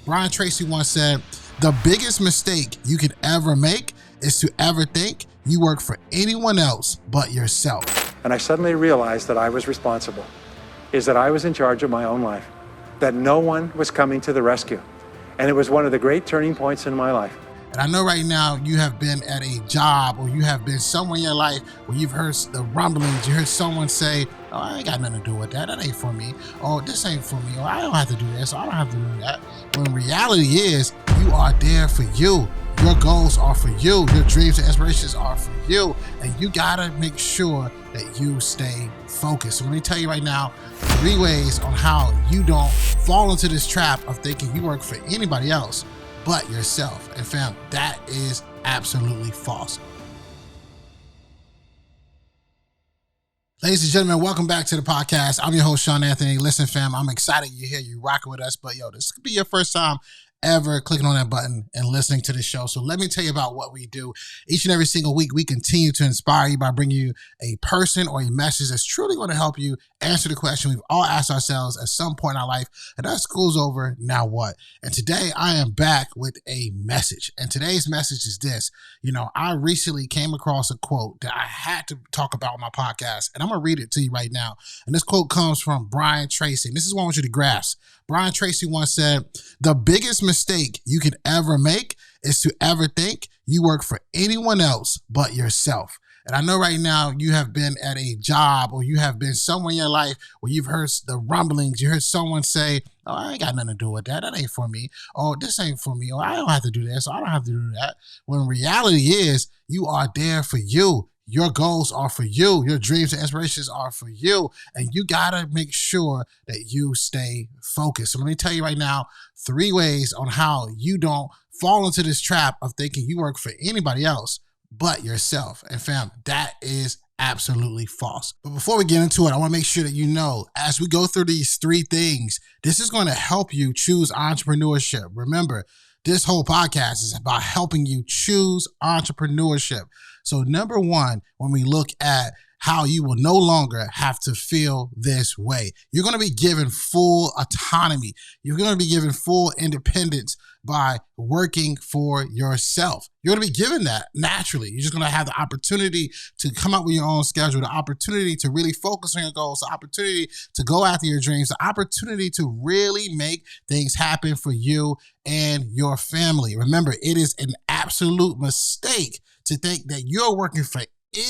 Brian Tracy once said, the biggest mistake you could ever make is to ever think you work for anyone else but yourself. And I suddenly realized that I was responsible, is that I was in charge of my own life, that no one was coming to the rescue. And it was one of the great turning points in my life. And I know right now you have been at a job or you have been somewhere in your life where you've heard the rumblings, you heard someone say, oh, I ain't got nothing to do with that. That ain't for me. Oh, this ain't for me. Or I don't have to do this. Or I don't have to do that. When reality is you are there for you. Your goals are for you. Your dreams and aspirations are for you. And you gotta make sure that you stay focused. So let me tell you right now, 3 ways on how you don't fall into this trap of thinking you work for anybody else but yourself. And fam, that is absolutely false. Ladies and gentlemen, welcome back to the podcast. I'm your host, Shawn Anthony. Listen, fam, I'm excited you're here. You're rocking with us. But yo, this could be your first time ever clicking on that button and listening to the show. So let me tell you about what we do. Each and every single week, we continue to inspire you by bringing you a person or a message that's truly going to help you answer the question we've all asked ourselves at some point in our life, and that school's over, now what? And today I am back with a message. And today's message is this. You know, I recently came across a quote that I had to talk about on my podcast, and I'm going to read it to you right now. And this quote comes from Brian Tracy. And this is what I want you to grasp. Brian Tracy once said, the biggest mistake you could ever make is to ever think you work for anyone else but yourself. And I know right now you have been at a job or you have been somewhere in your life where you've heard the rumblings, you heard someone say, oh, I ain't got nothing to do with that. That ain't for me. Oh, this ain't for me. Oh, I don't have to do this. I don't have to do that. When reality is you are there for you. Your goals are for you. Your dreams and aspirations are for you. And you got to make sure that you stay focused. So let me tell you right now, 3 ways on how you don't fall into this trap of thinking you work for anybody else but yourself. And fam, that is absolutely false. But before we get into it, I want to make sure that you know, as we go through these 3 things, this is going to help you choose entrepreneurship. Remember, this whole podcast is about helping you choose entrepreneurship. So number 1, when we look at how you will no longer have to feel this way, you're going to be given full autonomy. You're going to be given full independence by working for yourself. You're going to be given that naturally. You're just going to have the opportunity to come up with your own schedule, the opportunity to really focus on your goals, the opportunity to go after your dreams, the opportunity to really make things happen for you and your family. Remember, it is an absolute mistake to think that you're working for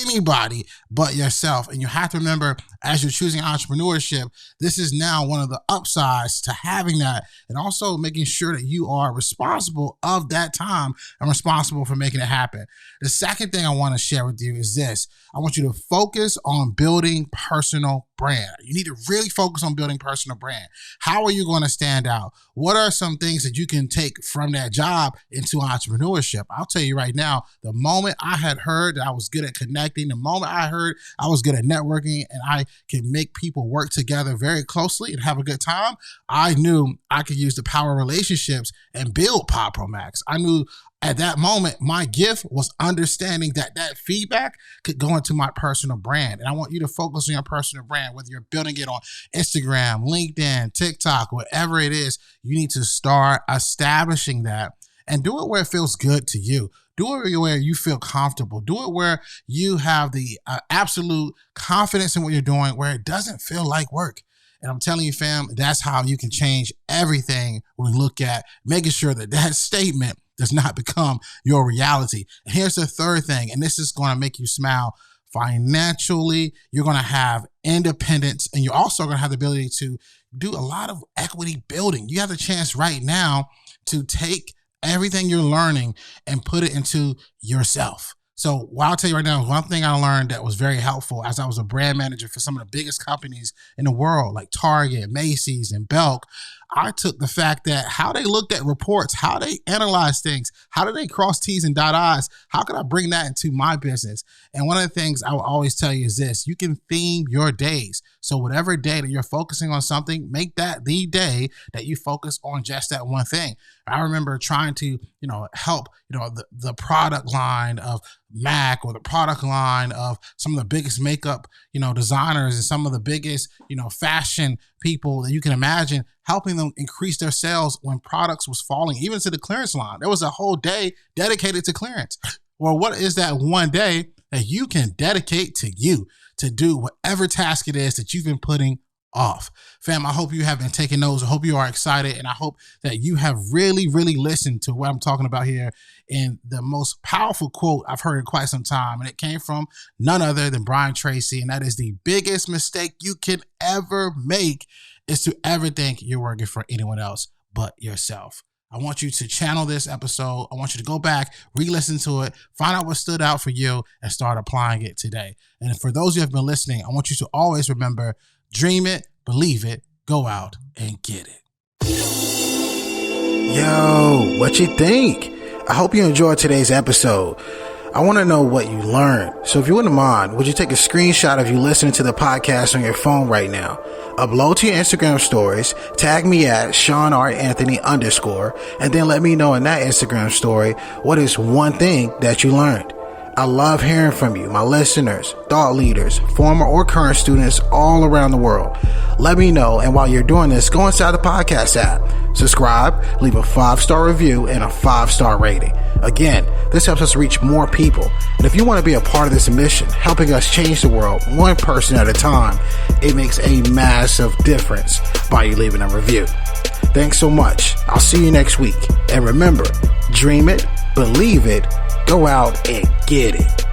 anybody but yourself. And you have to remember, as you're choosing entrepreneurship, this is now one of the upsides to having that, and also making sure that you are responsible of that time and responsible for making it happen. The second thing I want to share with you is this. I want you to focus on building personal brand. You need to really focus on building personal brand. How are you going to stand out? What are some things that you can take from that job into entrepreneurship? I'll tell you right now, the moment I had heard that I was good at connecting, the moment I heard I was good at networking and I can make people work together very closely and have a good time, I knew I could use the power of relationships and build PodProMax. I knew at that moment, my gift was understanding that that feedback could go into my personal brand. And I want you to focus on your personal brand, whether you're building it on Instagram, LinkedIn, TikTok, whatever it is. You need to start establishing that and do it where it feels good to you. Do it where you feel comfortable. Do it where you have the absolute confidence in what you're doing, where it doesn't feel like work. And I'm telling you, fam, that's how you can change everything when we look at making sure that that statement does not become your reality. And here's the third thing, and this is going to make you smile. Financially, you're going to have independence, and you're also going to have the ability to do a lot of equity building. You have the chance right now to take everything you're learning and put it into yourself. So what I'll tell you right now, one thing I learned that was very helpful as I was a brand manager for some of the biggest companies in the world, like Target, Macy's, and Belk, I took the fact that how they looked at reports, how they analyze things, how do they cross T's and dot I's, how can I bring that into my business? And one of the things I will always tell you is this: you can theme your days. So whatever day that you're focusing on something, make that the day that you focus on just that one thing. I remember trying to, help, the product line of Mac or the product line of some of the biggest makeup, designers and some of the biggest, fashion people that you can imagine, helping them increase their sales when products was falling, even to the clearance line. There was a whole day dedicated to clearance. Or what is that one day that you can dedicate to you to do whatever task it is that you've been putting off? Fam, I hope you have been taking notes. I hope you are excited, and I hope that you have really, really listened to what I'm talking about here in the most powerful quote I've heard in quite some time. And it came from none other than Brian Tracy. And that is: the biggest mistake you can ever make is to ever think you're working for anyone else but yourself. I want you to channel this episode. I want you to go back, re-listen to it, find out what stood out for you, and start applying it today. And for those who have been listening, I want you to always remember, dream it, believe it, go out and get it. Yo, what you think? I hope you enjoyed today's episode. I want to know what you learned. So if you wouldn't mind, would you take a screenshot of you listening to the podcast on your phone right now? Upload to your Instagram stories, tag me at Shawn Anthony _, and then let me know in that Instagram story what is one thing that you learned. I love hearing from you, my listeners, thought leaders, former or current students all around the world. Let me know, and while you're doing this, go inside the podcast app, subscribe, leave a 5-star review and a 5-star rating. Again, this helps us reach more people. And if you want to be a part of this mission, helping us change the world one person at a time, it makes a massive difference by you leaving a review. Thanks so much. I'll see you next week. And remember, dream it, believe it, go out and get it.